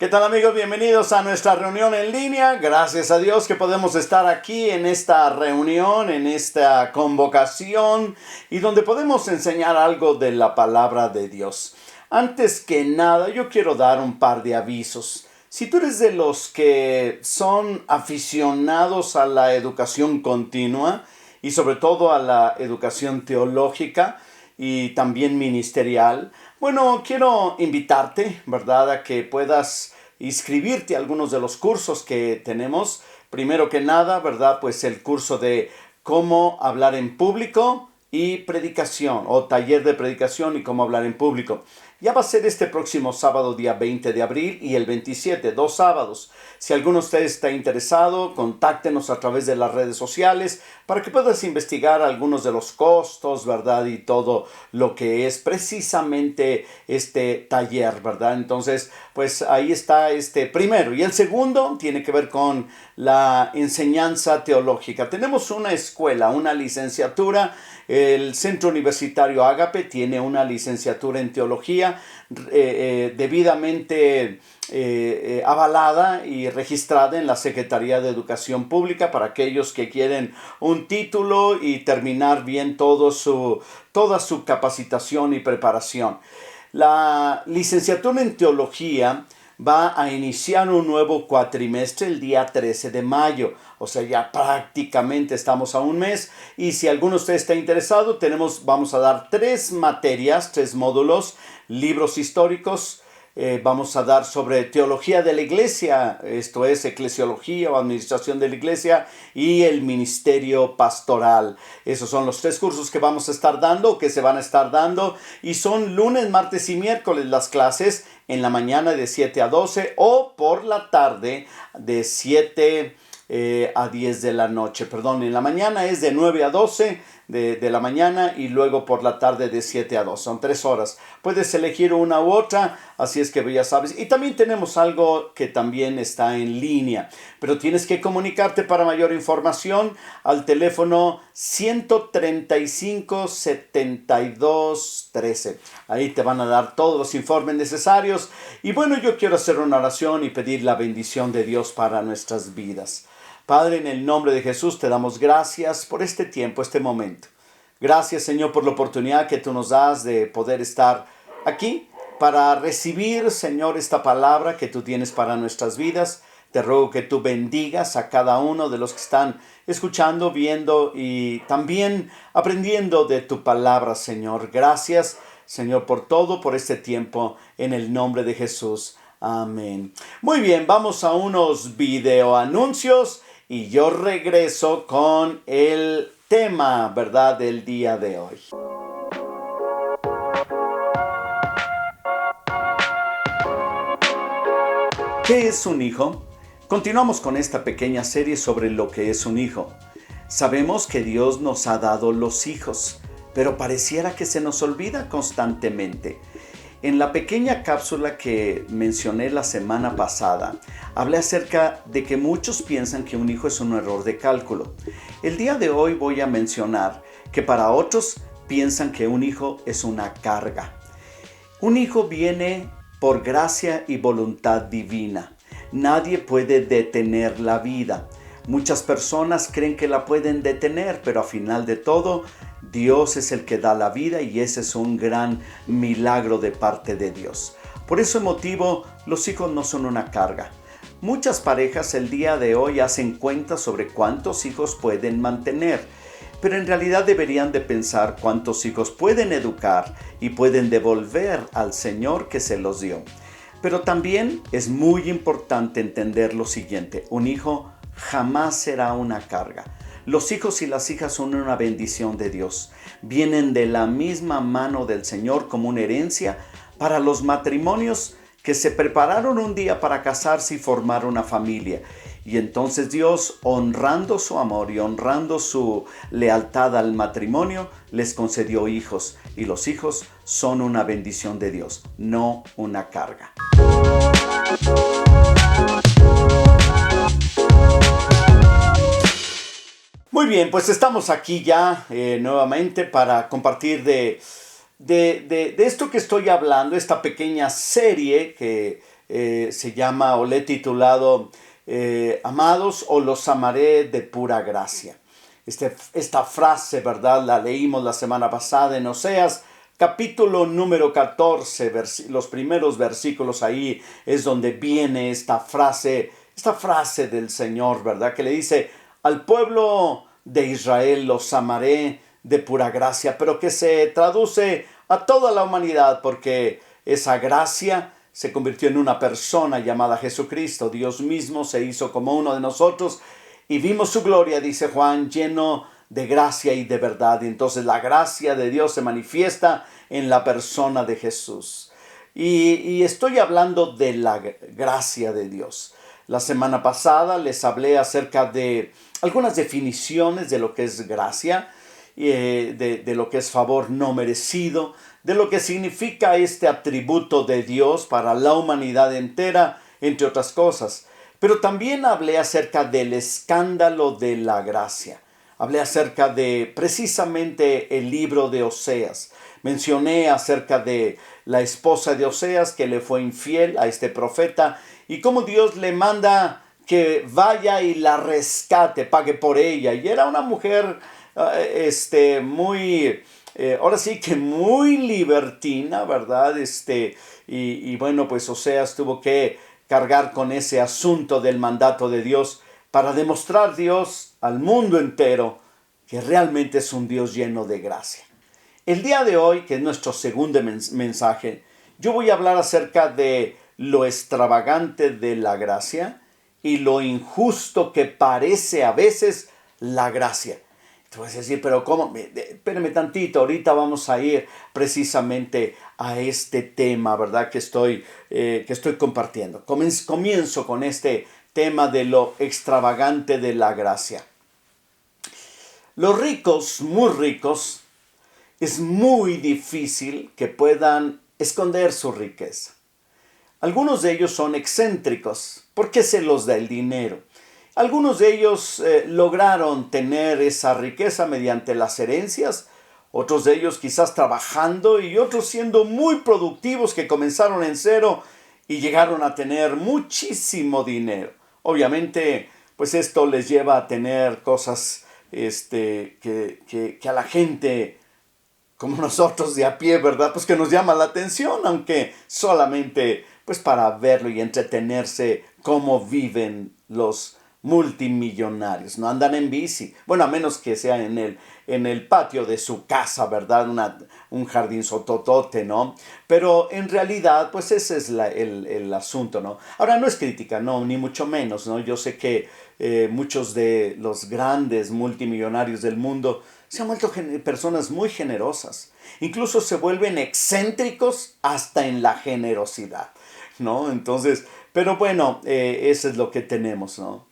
¿Qué tal, amigos? Bienvenidos a nuestra reunión en línea. Gracias a Dios que podemos estar aquí en esta reunión, en esta convocación y donde podemos enseñar algo de la palabra de Dios. Antes que nada, yo quiero dar un par de avisos. Si tú eres de los que son aficionados a la educación continua y sobre todo a la educación teológica y también ministerial, bueno, quiero invitarte, ¿verdad?, a que puedas inscribirte a algunos de los cursos que tenemos. Primero que nada, ¿verdad?, pues el curso de cómo hablar en público y predicación, o taller de predicación y cómo hablar en público. Ya va a ser este próximo sábado, día 20 de abril y el 27, 2 sábados. Si alguno de ustedes está interesado, contáctenos a través de las redes sociales para que puedas investigar algunos de los costos, ¿verdad? Y todo lo que es precisamente este taller, ¿verdad? Entonces, pues ahí está este primero. Y el segundo tiene que ver con la enseñanza teológica. Tenemos una escuela, una licenciatura. El Centro Universitario Ágape tiene una licenciatura en teología debidamente avalada y registrada en la Secretaría de Educación Pública para aquellos que quieren un título y terminar bien toda su capacitación y preparación. La licenciatura en teología va a iniciar un nuevo cuatrimestre el día 13 de mayo. O sea, ya prácticamente estamos a un mes. Y si alguno de ustedes está interesado, vamos a dar 3 materias, 3 módulos, libros históricos. Vamos a dar sobre teología de la iglesia, esto es eclesiología o administración de la iglesia, y el ministerio pastoral. Esos son los 3 cursos que vamos a estar dando, que se van a estar dando, y son lunes, martes y miércoles las clases, en la mañana de 7 a 12 o por la tarde de 7 a 10 de la noche. Perdón, en la mañana es de 9 a 12 de la mañana y luego por la tarde de 7 a 2. Son 3 horas. Puedes elegir una u otra, así es que ya sabes. Y también tenemos algo que también está en línea, pero tienes que comunicarte para mayor información al teléfono 135 72 13. Ahí te van a dar todos los informes necesarios. Y bueno, yo quiero hacer una oración y pedir la bendición de Dios para nuestras vidas. Padre, en el nombre de Jesús te damos gracias por este tiempo, este momento. Gracias, Señor, por la oportunidad que tú nos das de poder estar aquí para recibir, Señor, esta palabra que tú tienes para nuestras vidas. Te ruego que tú bendigas a cada uno de los que están escuchando, viendo y también aprendiendo de tu palabra, Señor. Gracias, Señor, por todo, por este tiempo, en el nombre de Jesús. Amén. Muy bien, vamos a unos videoanuncios y yo regreso con el tema, ¿verdad?, del día de hoy. ¿Qué es un hijo? Continuamos con esta pequeña serie sobre lo que es un hijo. Sabemos que Dios nos ha dado los hijos, pero pareciera que se nos olvida constantemente. En la pequeña cápsula que mencioné la semana pasada, hablé acerca de que muchos piensan que un hijo es un error de cálculo. El día de hoy voy a mencionar que para otros piensan que un hijo es una carga. Un hijo viene por gracia y voluntad divina. Nadie puede detener la vida. Muchas personas creen que la pueden detener, pero al final de todo, Dios es el que da la vida y ese es un gran milagro de parte de Dios. Por ese motivo, los hijos no son una carga. Muchas parejas el día de hoy hacen cuentas sobre cuántos hijos pueden mantener, pero en realidad deberían de pensar cuántos hijos pueden educar y pueden devolver al Señor que se los dio. Pero también es muy importante entender lo siguiente: un hijo jamás será una carga. Los hijos y las hijas son una bendición de Dios. Vienen de la misma mano del Señor como una herencia para los matrimonios que se prepararon un día para casarse y formar una familia. Y entonces Dios, honrando su amor y honrando su lealtad al matrimonio, les concedió hijos. Y los hijos son una bendición de Dios, no una carga. Muy bien, pues estamos aquí ya nuevamente para compartir de esto que estoy hablando, esta pequeña serie que se llama o le he titulado Amados, o los amaré de pura gracia. Esta frase, ¿verdad? La leímos la semana pasada en Oseas, capítulo número 14, los primeros versículos. Ahí es donde viene esta frase del Señor, ¿verdad? Que le dice: al pueblo de Israel los amaré de pura gracia, pero que se traduce a toda la humanidad, porque esa gracia se convirtió en una persona llamada Jesucristo. Dios mismo se hizo como uno de nosotros y vimos su gloria, dice Juan, lleno de gracia y de verdad. Y entonces la gracia de Dios se manifiesta en la persona de Jesús. Y estoy hablando de la gracia de Dios. La semana pasada les hablé acerca de algunas definiciones de lo que es gracia, de lo que es favor no merecido, de lo que significa este atributo de Dios para la humanidad entera, entre otras cosas. Pero también hablé acerca del escándalo de la gracia. Hablé acerca de precisamente el libro de Oseas. Mencioné acerca de la esposa de Oseas que le fue infiel a este profeta y cómo Dios le manda que vaya y la rescate, pague por ella. Y era una mujer ahora sí que muy libertina, ¿verdad? Y bueno, pues Oseas tuvo que cargar con ese asunto del mandato de Dios para demostrar Dios al mundo entero que realmente es un Dios lleno de gracia. El día de hoy, que es nuestro segundo mensaje, yo voy a hablar acerca de lo extravagante de la gracia y lo injusto que parece a veces la gracia. Te vas a decir, pero ¿cómo? Espérame tantito, ahorita vamos a ir precisamente a este tema, ¿verdad? Que estoy compartiendo. Comienzo con este tema de lo extravagante de la gracia. Los ricos, muy ricos, es muy difícil que puedan esconder su riqueza. Algunos de ellos son excéntricos porque se los da el dinero. Algunos de ellos lograron tener esa riqueza mediante las herencias, otros de ellos quizás trabajando y otros siendo muy productivos que comenzaron en cero y llegaron a tener muchísimo dinero. Obviamente, pues esto les lleva a tener cosas que a la gente como nosotros de a pie, ¿verdad? Pues que nos llama la atención, aunque solamente pues para verlo y entretenerse cómo viven los multimillonarios. No andan en bici, bueno, a menos que sea en el patio de su casa, ¿verdad? Un jardín sototote, ¿no? Pero en realidad, pues ese es el asunto, ¿no? Ahora, no es crítica, no, ni mucho menos, ¿no? Yo sé que muchos de los grandes multimillonarios del mundo se han vuelto personas muy generosas. Incluso se vuelven excéntricos hasta en la generosidad, ¿no? Entonces, pero bueno, eso es lo que tenemos, ¿no?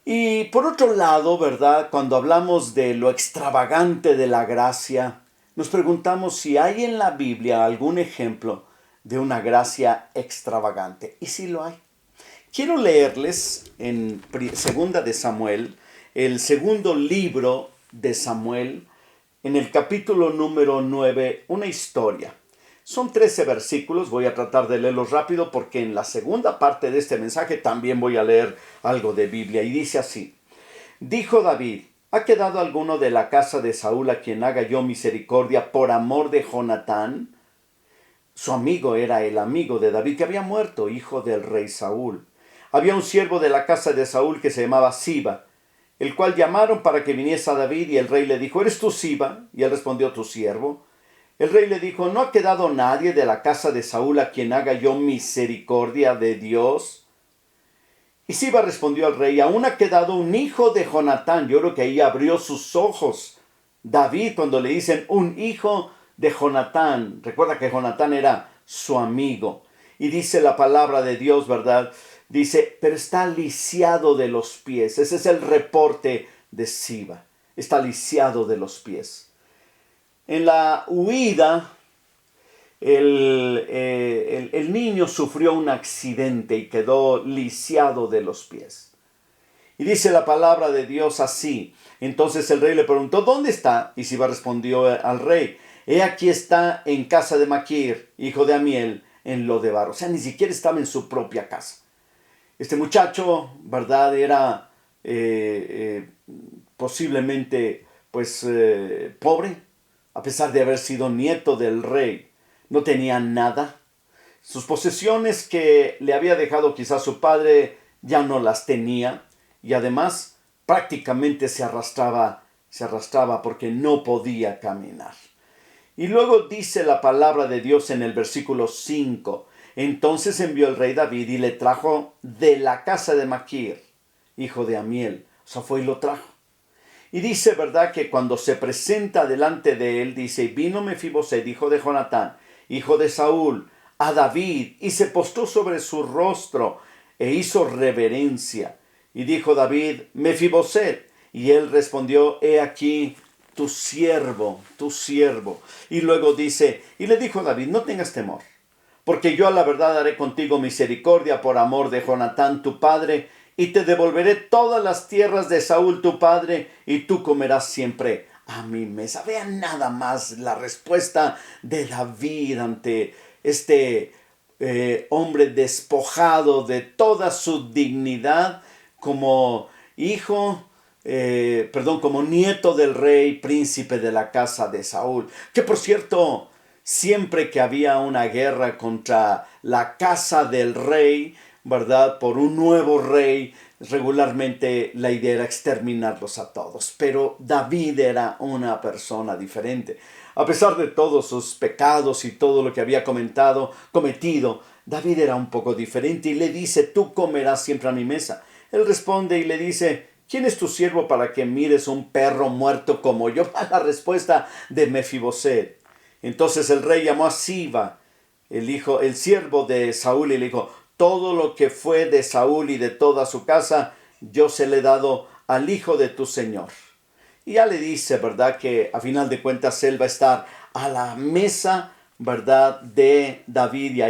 Y por otro lado, ¿verdad? Cuando hablamos de lo extravagante de la gracia, nos preguntamos si hay en la Biblia algún ejemplo de una gracia extravagante. Y sí lo hay. Quiero leerles en Segunda de Samuel, el segundo libro de Samuel, en el capítulo número 9, una historia. Son 13 versículos, voy a tratar de leerlos rápido porque en la segunda parte de este mensaje también voy a leer algo de Biblia. Y dice así: dijo David: ¿ha quedado alguno de la casa de Saúl a quien haga yo misericordia por amor de Jonatán? Su amigo era el amigo de David que había muerto, hijo del rey Saúl. Había un siervo de la casa de Saúl que se llamaba Siba, el cual llamaron para que viniese a David, y el rey le dijo: ¿eres tú Siba? Y él respondió: tu siervo. El rey le dijo: ¿no ha quedado nadie de la casa de Saúl a quien haga yo misericordia de Dios? Y Siba respondió al rey: aún ha quedado un hijo de Jonatán. Yo creo que ahí abrió sus ojos David cuando le dicen un hijo de Jonatán. Recuerda que Jonatán era su amigo. Y dice la palabra de Dios, ¿verdad? Dice, pero está lisiado de los pies. Ese es el reporte de Siba. Está lisiado de los pies. En la huida, el niño sufrió un accidente y quedó lisiado de los pies. Y dice la palabra de Dios así. Entonces el rey le preguntó: ¿dónde está? Y Siba respondió al rey: he aquí está en casa de Maquir, hijo de Amiel, en Lodebar. O sea, ni siquiera estaba en su propia casa. Este muchacho, ¿verdad? Era posiblemente, pues, pobre, a pesar de haber sido nieto del rey. No tenía nada. Sus posesiones que le había dejado quizás su padre ya no las tenía. Y además prácticamente se arrastraba porque no podía caminar. Y luego dice la palabra de Dios en el versículo 5. Entonces envió el rey David y le trajo de la casa de Maquir, hijo de Amiel. O sea, fue y lo trajo. Y dice, ¿verdad?, que cuando se presenta delante de él, dice, vino Mefiboset, hijo de Jonatán, hijo de Saúl, a David, y se postró sobre su rostro, e hizo reverencia. Y dijo David, Mefiboset, y él respondió, he aquí tu siervo, tu siervo. Y luego dice, y le dijo David, no tengas temor, porque yo a la verdad haré contigo misericordia por amor de Jonatán tu padre, y te devolveré todas las tierras de Saúl tu padre, y tú comerás siempre a mi mesa. Vean nada más la respuesta de David ante este hombre despojado de toda su dignidad como hijo, como nieto del rey, príncipe de la casa de Saúl. Que por cierto, siempre que había una guerra contra la casa del rey, ¿verdad?, por un nuevo rey, regularmente la idea era exterminarlos a todos. Pero David era una persona diferente. A pesar de todos sus pecados y todo lo que había cometido, David era un poco diferente y le dice, tú comerás siempre a mi mesa. Él responde y le dice, ¿quién es tu siervo para que mires un perro muerto como yo? La respuesta de Mefiboset. Entonces el rey llamó a Siba, el siervo de Saúl, y le dijo, todo lo que fue de Saúl y de toda su casa, yo se le he dado al hijo de tu señor. Y ya le dice, ¿verdad?, que a final de cuentas él va a estar a la mesa, ¿verdad?, de David, y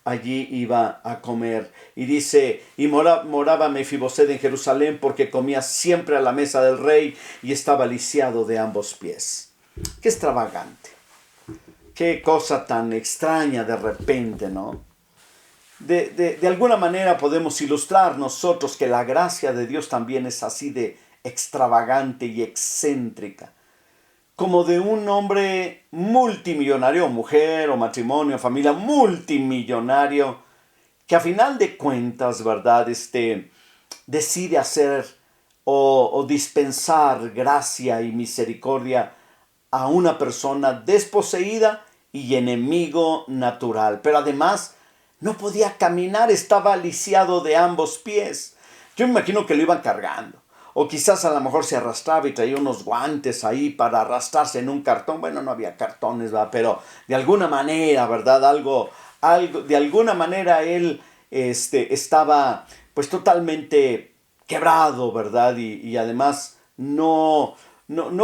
allí iba a comer. Y dice, y moraba Mefiboset en Jerusalén porque comía siempre a la mesa del rey y estaba lisiado de ambos pies. Qué extravagante. Qué cosa tan extraña de repente, ¿no? De alguna manera podemos ilustrar nosotros que la gracia de Dios también es así de extravagante y excéntrica. Como de un hombre multimillonario, mujer o matrimonio, familia multimillonario, que a final de cuentas, ¿verdad?, decide hacer o dispensar gracia y misericordia a una persona desposeída y enemigo natural. Pero además no podía caminar, estaba lisiado de ambos pies. Yo me imagino que lo iban cargando. O quizás a lo mejor se arrastraba y traía unos guantes ahí para arrastrarse en un cartón. Bueno, no había cartones, ¿verdad? Pero de alguna manera, ¿verdad? Algo, de alguna manera él estaba pues totalmente quebrado, ¿verdad? Y además no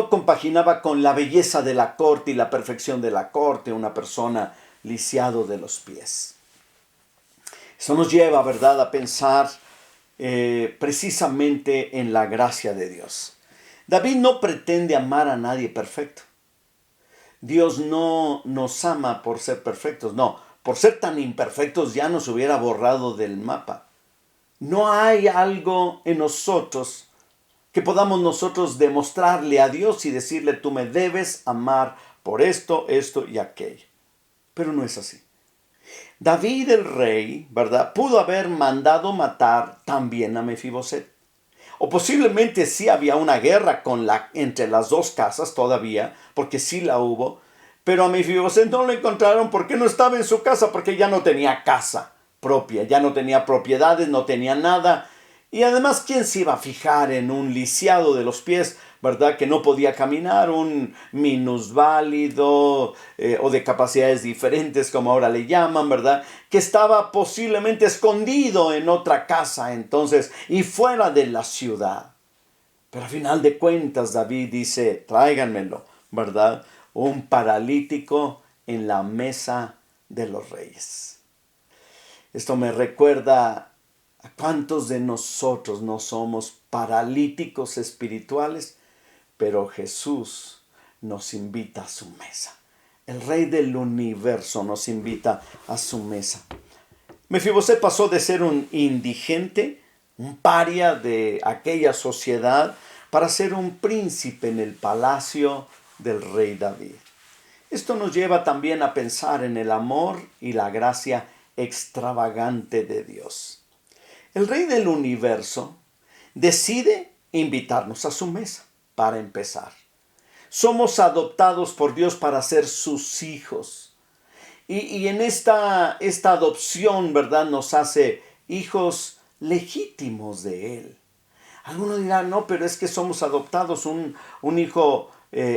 compaginaba con la belleza de la corte y la perfección de la corte, una persona lisiado de los pies. Eso nos lleva, ¿verdad?, a pensar precisamente en la gracia de Dios. David no pretende amar a nadie perfecto. Dios no nos ama por ser perfectos, no, por ser tan imperfectos ya nos hubiera borrado del mapa. No hay algo en nosotros que podamos nosotros demostrarle a Dios y decirle, tú me debes amar por esto, esto y aquello. Pero no es así. David el rey, ¿verdad?, pudo haber mandado matar también a Mefiboset. O posiblemente sí había una guerra entre las dos casas todavía, porque sí la hubo. Pero a Mefiboset no lo encontraron porque no estaba en su casa, porque ya no tenía casa propia, ya no tenía propiedades, no tenía nada. Y además, ¿quién se iba a fijar en un lisiado de los pies, ¿verdad?, que no podía caminar, un minusválido o de capacidades diferentes, como ahora le llaman, ¿verdad?, que estaba posiblemente escondido en otra casa, entonces, y fuera de la ciudad. Pero al final de cuentas, David dice, tráiganmelo, ¿verdad?, un paralítico en la mesa de los reyes. Esto me recuerda a cuántos de nosotros no somos paralíticos espirituales, pero Jesús nos invita a su mesa. el Rey del universo, nos invita a su mesa. Mefiboset pasó de ser un indigente, un paria de aquella sociedad, para ser un príncipe en el palacio del rey David. Esto nos lleva también a pensar en el amor y la gracia extravagante de Dios. El Rey del universo decide invitarnos a su mesa, para empezar. Somos adoptados por Dios para ser sus hijos. Y en esta adopción, ¿verdad?, nos hace hijos legítimos de Él. Algunos dirán, no, pero es que somos adoptados. Un hijo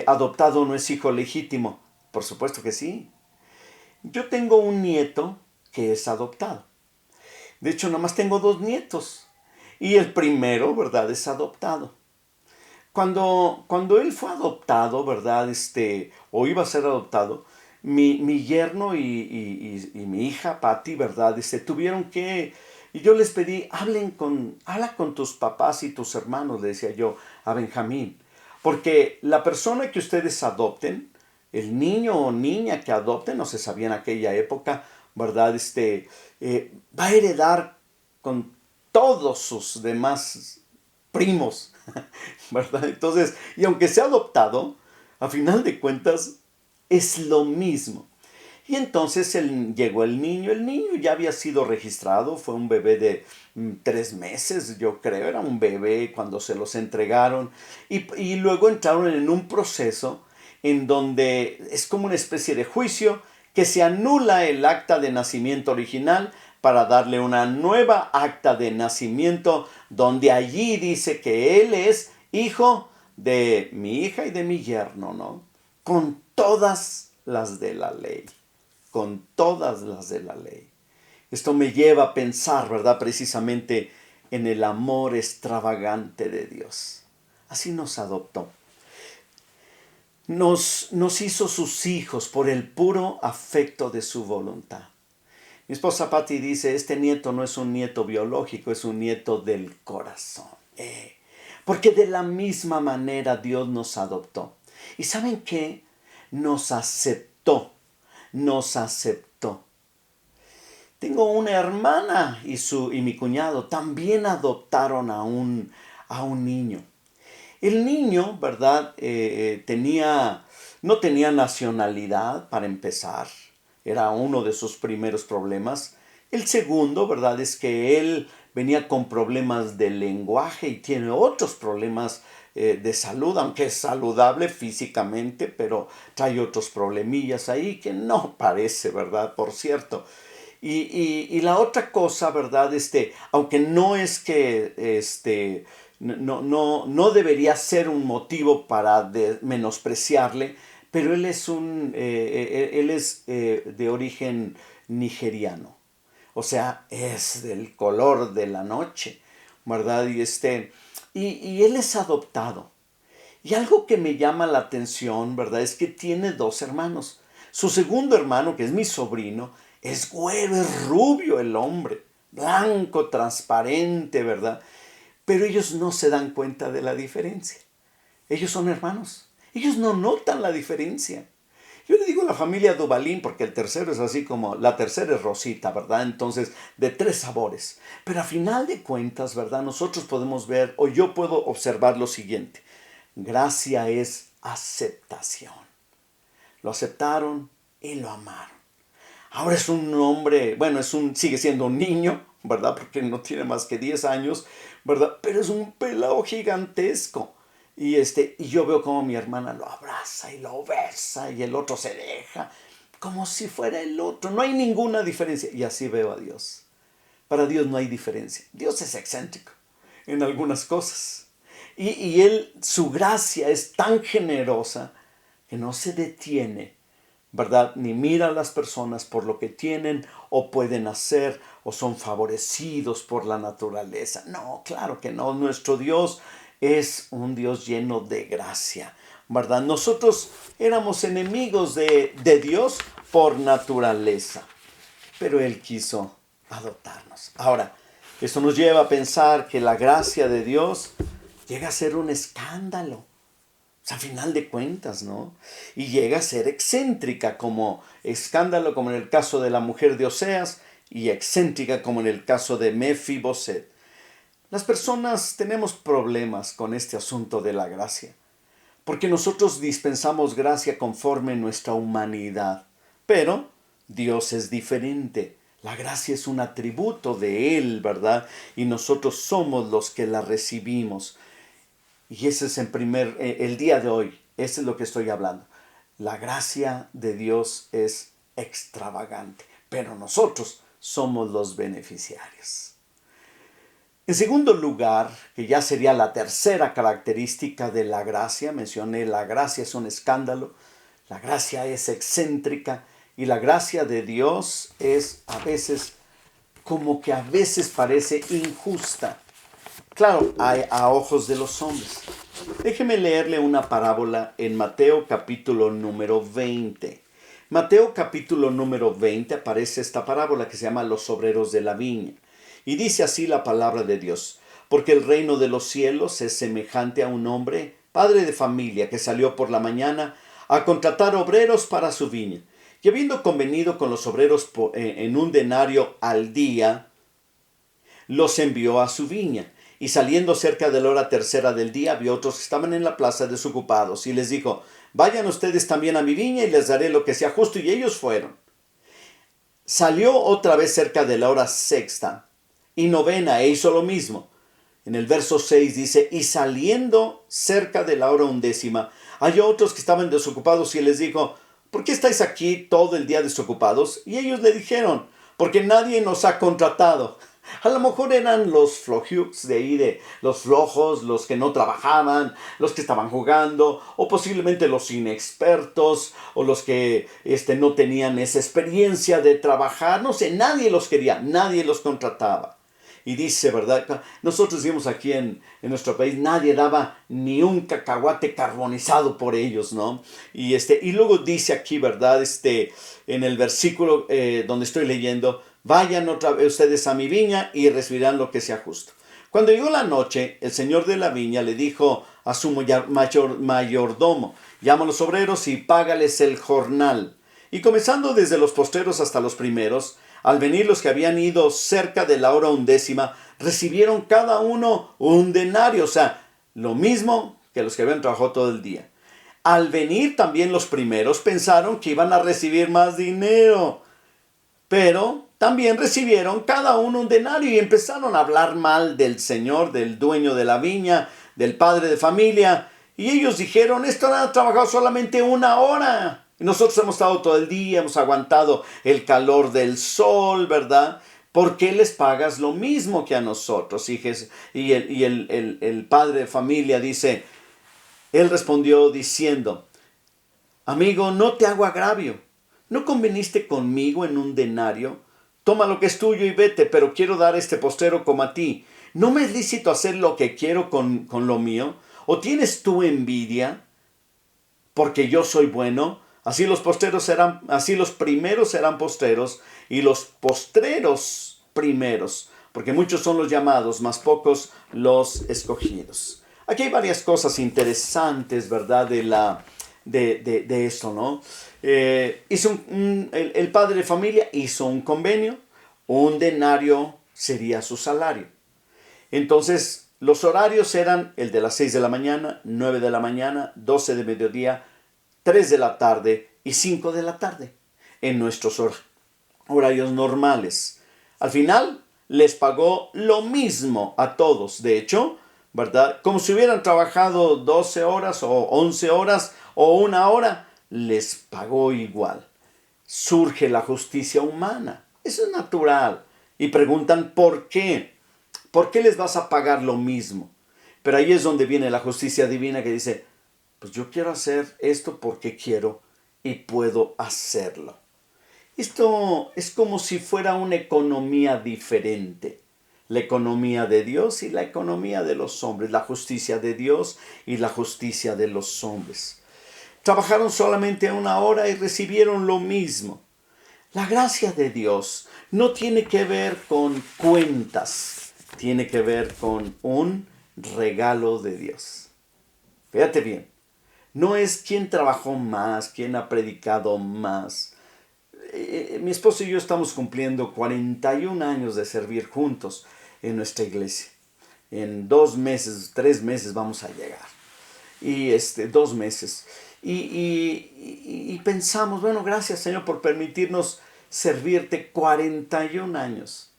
adoptado no es hijo legítimo. Por supuesto que sí. Yo tengo un nieto que es adoptado. De hecho, nada más tengo 2 nietos. Y el primero, ¿verdad?, es adoptado. Cuando él fue adoptado, ¿verdad?, o iba a ser adoptado, mi yerno y mi hija, Patty, ¿verdad?, tuvieron que... Y yo les pedí, habla con tus papás y tus hermanos, le decía yo a Benjamín. Porque la persona que ustedes adopten, el niño o niña que adopten, no se sabía en aquella época, ¿verdad?, va a heredar con todos sus demás primos, ¿verdad? Entonces, y aunque sea adoptado, a final de cuentas es lo mismo. Y entonces llegó el niño ya había sido registrado, fue un bebé de 3 meses, yo creo, era un bebé cuando se los entregaron, y luego entraron en un proceso en donde es como una especie de juicio, que se anula el acta de nacimiento original para darle una nueva acta de nacimiento, donde allí dice que él es hijo de mi hija y de mi yerno, ¿no? Con todas las de la ley. Con todas las de la ley. Esto me lleva a pensar, ¿verdad?, precisamente en el amor extravagante de Dios. Así nos adoptó. Nos hizo sus hijos por el puro afecto de su voluntad. Mi esposa Patty dice, este nieto no es un nieto biológico, es un nieto del corazón. Porque de la misma manera Dios nos adoptó. ¿Y saben qué? Nos aceptó. Nos aceptó. Tengo una hermana y mi cuñado también adoptaron a un niño. El niño, ¿verdad?, no tenía nacionalidad para empezar. Era uno de sus primeros problemas. El segundo, ¿verdad?, es que él venía con problemas de lenguaje y tiene otros problemas de salud, aunque es saludable físicamente, pero trae otros problemillas ahí que no parece, ¿verdad?, por cierto. Y la otra cosa, ¿verdad?, aunque no es que no debería ser un motivo para menospreciarle, pero él es de origen nigeriano. O sea, es del color de la noche, ¿verdad? Y él es adoptado. Y algo que me llama la atención, ¿verdad?, es que tiene 2 hermanos. Su segundo hermano, que es mi sobrino, es güero, es rubio el hombre, blanco, transparente, ¿verdad? Pero ellos no se dan cuenta de la diferencia. Ellos son hermanos. Ellos no notan la diferencia. Yo le digo a la familia Duvalín porque el tercero es así como, la tercera es Rosita, ¿verdad? Entonces, de 3 sabores. Pero a final de cuentas, ¿verdad?, nosotros podemos ver, o yo puedo observar lo siguiente. Gracia es aceptación. Lo aceptaron y lo amaron. Ahora es un hombre, bueno, sigue siendo un niño, ¿verdad?, porque no tiene más que 10 años, ¿verdad? Pero es un pelado gigantesco. Y yo veo como mi hermana lo abraza y lo besa y el otro se deja, como si fuera el otro. No hay ninguna diferencia. Y así veo a Dios. Para Dios no hay diferencia. Dios es excéntrico en algunas cosas. Y su gracia es tan generosa que no se detiene, ¿verdad?, ni mira a las personas por lo que tienen o pueden hacer o son favorecidos por la naturaleza. No, claro que no. Nuestro Dios es un Dios lleno de gracia, ¿verdad? Nosotros éramos enemigos de Dios por naturaleza, pero Él quiso adoptarnos. Ahora, esto nos lleva a pensar que la gracia de Dios llega a ser un escándalo. a final de cuentas, ¿no? Y llega a ser excéntrica como escándalo, como en el caso de la mujer de Oseas, y excéntrica como en el caso de Mefiboset. Las personas tenemos problemas con este asunto de la gracia, porque nosotros dispensamos gracia conforme nuestra humanidad, pero Dios es diferente. La gracia es un atributo de Él, ¿verdad? Y nosotros somos los que la recibimos. Y ese es el día de hoy, ese es lo que estoy hablando. La gracia de Dios es extravagante, pero nosotros somos los beneficiarios. En segundo lugar, que ya sería la tercera característica de la gracia, mencioné, la gracia es un escándalo, la gracia es excéntrica y la gracia de Dios es a veces, como que a veces parece injusta. Claro, a ojos de los hombres. Déjeme leerle una parábola en Mateo capítulo número 20. Mateo capítulo número 20 aparece esta parábola que se llama Los obreros de la viña. Y dice así la palabra de Dios: porque el reino de los cielos es semejante a un hombre, padre de familia, que salió por la mañana a contratar obreros para su viña. Y habiendo convenido con los obreros en un denario al día, los envió a su viña. Y saliendo cerca de la hora tercera del día, vio otros que estaban en la plaza desocupados, y les dijo: vayan ustedes también a mi viña, y les daré lo que sea justo. Y ellos fueron. Salió otra vez cerca de la hora sexta y novena, e hizo lo mismo. En el verso 6 dice: y saliendo cerca de la hora undécima, halló otros que estaban desocupados, y les dijo: ¿por qué estáis aquí todo el día desocupados? Y ellos le dijeron: porque nadie nos ha contratado. A lo mejor eran los flojuks de ahí, de los flojos, los que no trabajaban, los que estaban jugando, o posiblemente los inexpertos, o los que no tenían esa experiencia de trabajar. No sé, nadie los quería, nadie los contrataba. Y dice, ¿verdad? Nosotros decimos aquí en nuestro país, nadie daba ni un cacahuate carbonizado por ellos, ¿no? Y luego dice aquí, ¿verdad? En el versículo donde estoy leyendo: vayan otra vez ustedes a mi viña y recibirán lo que sea justo. Cuando llegó la noche, el señor de la viña le dijo a su mayordomo: llama a los obreros y págales el jornal. Y comenzando desde los postreros hasta los primeros, al venir los que habían ido cerca de la hora undécima, recibieron cada uno un denario, o sea, lo mismo que los que habían trabajado todo el día. Al venir también los primeros, pensaron que iban a recibir más dinero, pero también recibieron cada uno un denario y empezaron a hablar mal del señor, del dueño de la viña, del padre de familia. Y ellos dijeron: estos han trabajado solamente una hora. Y nosotros hemos estado todo el día, hemos aguantado el calor del sol, ¿verdad? ¿Por qué les pagas lo mismo que a nosotros? Y el padre de familia dice, él respondió diciendo: amigo, no te hago agravio. ¿No conveniste conmigo en un denario? Toma lo que es tuyo y vete, pero quiero dar este postrero como a ti. ¿No me es lícito hacer lo que quiero con lo mío? ¿O tienes tú envidia porque yo soy bueno? Así los primeros serán postreros, y los postreros primeros, porque muchos son los llamados, mas pocos los escogidos. Aquí hay varias cosas interesantes, ¿verdad? De esto, ¿no? El padre de familia hizo un convenio, un denario sería su salario. Entonces, los horarios eran el de las 6 de la mañana, 9 de la mañana, 12 de mediodía, 3 de la tarde y 5 de la tarde, en nuestros horarios normales. Al final, les pagó lo mismo a todos. De hecho, ¿verdad? Como si hubieran trabajado 12 horas o 11 horas o una hora, les pagó igual. Surge la justicia humana. Eso es natural. Y preguntan, ¿por qué? ¿Por qué les vas a pagar lo mismo? Pero ahí es donde viene la justicia divina, que dice: pues yo quiero hacer esto porque quiero y puedo hacerlo. Esto es como si fuera una economía diferente. La economía de Dios y la economía de los hombres. La justicia de Dios y la justicia de los hombres. Trabajaron solamente una hora y recibieron lo mismo. La gracia de Dios no tiene que ver con cuentas. Tiene que ver con un regalo de Dios. Fíjate bien. No es quién trabajó más, quién ha predicado más. Mi esposo y yo estamos cumpliendo 41 años de servir juntos en nuestra iglesia. En 2 meses, 3 meses vamos a llegar. Y 2 meses. Y pensamos, bueno, gracias Señor por permitirnos servirte 41 años.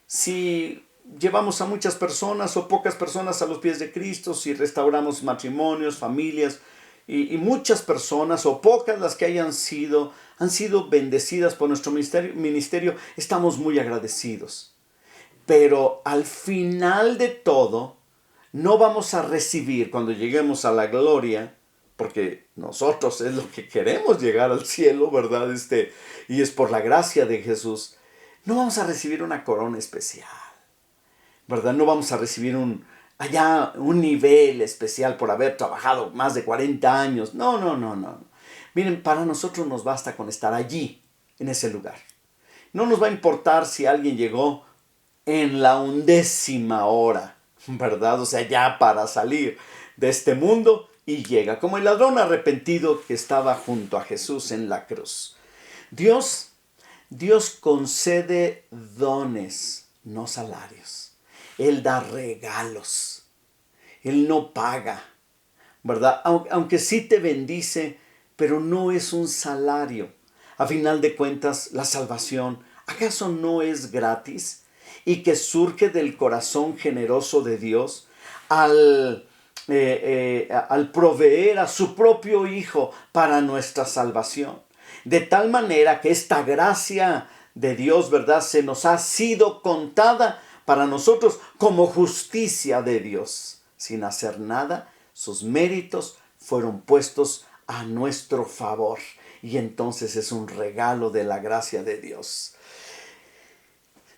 Si llevamos a muchas personas o pocas personas a los pies de Cristo, si restauramos matrimonios, familias, y muchas personas o pocas las que han sido bendecidas por nuestro ministerio, estamos muy agradecidos. Pero al final de todo, no vamos a recibir cuando lleguemos a la gloria, porque nosotros es lo que queremos llegar al cielo, ¿verdad? Y es por la gracia de Jesús. No vamos a recibir una corona especial, ¿verdad? No vamos a recibir un nivel especial por haber trabajado más de 40 años. No. Miren, para nosotros nos basta con estar allí, en ese lugar. No nos va a importar si alguien llegó en la 11ª hora, ¿verdad? O sea, ya para salir de este mundo y llega, como el ladrón arrepentido que estaba junto a Jesús en la cruz. Dios concede dones, no salarios. Él da regalos. Él no paga, ¿verdad? Aunque sí te bendice, pero no es un salario. A final de cuentas, la salvación, ¿acaso no es gratis? Y que surge del corazón generoso de Dios al proveer a su propio Hijo para nuestra salvación. De tal manera que esta gracia de Dios, ¿verdad?, se nos ha sido contada para nosotros como justicia de Dios. Sin hacer nada, sus méritos fueron puestos a nuestro favor. Y entonces es un regalo de la gracia de Dios.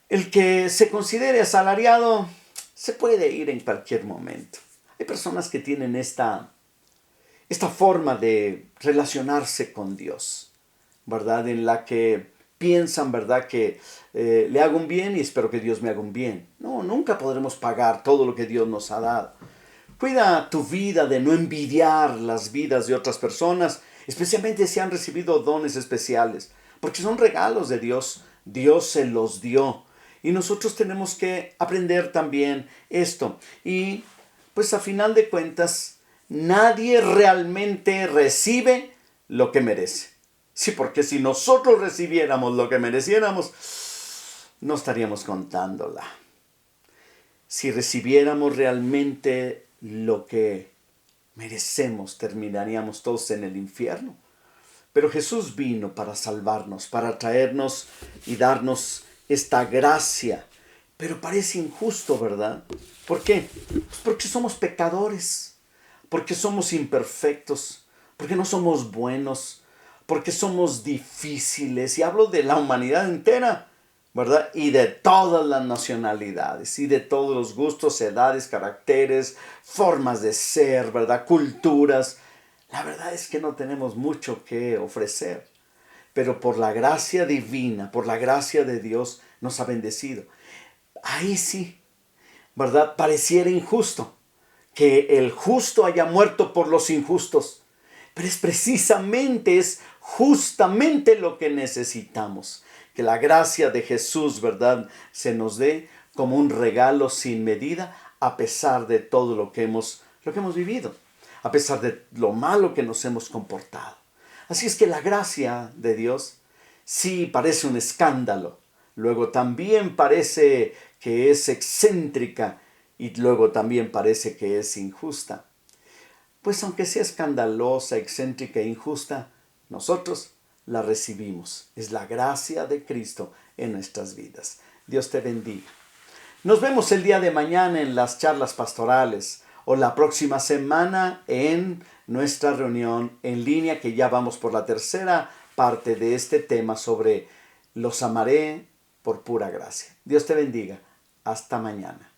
El que se considere asalariado se puede ir en cualquier momento. Hay personas que tienen esta forma de relacionarse con Dios, ¿verdad? En la que piensan, ¿verdad?, que le hago un bien y espero que Dios me haga un bien. No, nunca podremos pagar todo lo que Dios nos ha dado. Cuida tu vida de no envidiar las vidas de otras personas, especialmente si han recibido dones especiales, porque son regalos de Dios. Dios se los dio. Y nosotros tenemos que aprender también esto. Y pues a final de cuentas, nadie realmente recibe lo que merece. Sí, porque si nosotros recibiéramos lo que mereciéramos, no estaríamos contándola. Si recibiéramos realmente lo que merecemos, terminaríamos todos en el infierno. Pero Jesús vino para salvarnos, para traernos y darnos esta gracia. Pero parece injusto, ¿verdad? ¿Por qué? Pues porque somos pecadores, porque somos imperfectos, porque no somos buenos, porque somos difíciles. Y hablo de la humanidad entera, ¿verdad? Y de todas las nacionalidades, y de todos los gustos, edades, caracteres, formas de ser, ¿verdad? Culturas. La verdad es que no tenemos mucho que ofrecer. Pero por la gracia divina, por la gracia de Dios, nos ha bendecido. Ahí sí, ¿verdad? Pareciera injusto que el justo haya muerto por los injustos. Pero es justamente lo que necesitamos. Que la gracia de Jesús, ¿verdad?, se nos dé como un regalo sin medida, a pesar de todo lo que hemos vivido, a pesar de lo malo que nos hemos comportado. Así es que la gracia de Dios sí parece un escándalo, luego también parece que es excéntrica y luego también parece que es injusta. Pues aunque sea escandalosa, excéntrica e injusta, nosotros la recibimos. Es la gracia de Cristo en nuestras vidas. Dios te bendiga. Nos vemos el día de mañana en las charlas pastorales o la próxima semana en nuestra reunión en línea, que ya vamos por la tercera parte de este tema sobre los amaré por pura gracia. Dios te bendiga. Hasta mañana.